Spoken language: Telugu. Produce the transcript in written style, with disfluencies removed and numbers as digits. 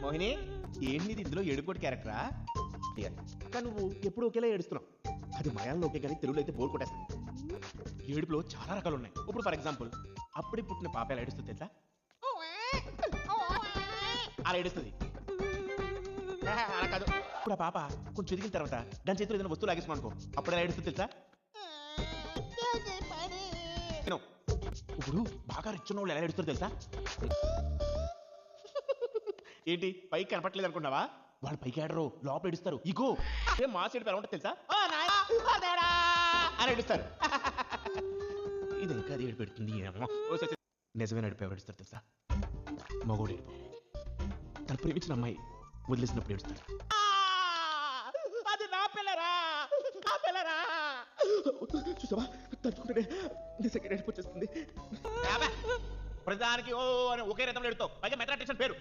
మోహిని ఏంటి ఇందులో ఏడుకోటి క్యారెక్టరా? కానీ నువ్వు ఎప్పుడు ఒకేలా ఏడుస్తున్నావు. అది మలయాళంలో ఓకే కానీ తెలుగులో అయితే బోర్ కొట్టేస్తాను. ఏడుపులో చాలా రకాలు ఉన్నాయి. ఇప్పుడు ఫర్ ఎగ్జాంపుల్ అప్పుడే పుట్టిన పాప ఎలా ఏడుస్తుంది తెలుసా? అలా ఏడుస్తుంది. అలా కాదు, ఇప్పుడు ఆ పాప కొంచెం ఎదిగిన తర్వాత దాని చేతిలో ఏదైనా వస్తువు లాగేసుకున్నాం అనుకో, అప్పుడు ఎలా ఏడుస్తుంది తెలుసా? ఇప్పుడు బాగా రిచ్ ఉన్న వాళ్ళు ఎలా ఏడుస్తారు తెలుసా? ఏంటి పైకి కనపట్లేదు అనుకున్నావా? వాళ్ళు పైకి ఆడరు, లోపల ఏడుస్తారు. ఇగో ఏం మా సైడ్ ఎలా ఉంటుంది తెలుసా? అని ఏడుస్తారు. ఇది ఇంకా అది ఏడు పెడుతుంది. నిజమైన ఏడుపు ఎవరు ఏడుస్తారు తెలుసా? మగోడు ఏడుపు. తను ప్రేమించిన అమ్మాయి వదిలేసినప్పుడు ఏడుస్తారు. అది నా పిల్లరా, నా పిల్లరా. చూసావా, తట్టుకుంటే నిజంగా ఏడుపు వచ్చేస్తుంది. ప్రధానికి ఓ అని ఒకే రకంలో ఎడుతావు. పైగా మెట్రాటేషన్ పేరు.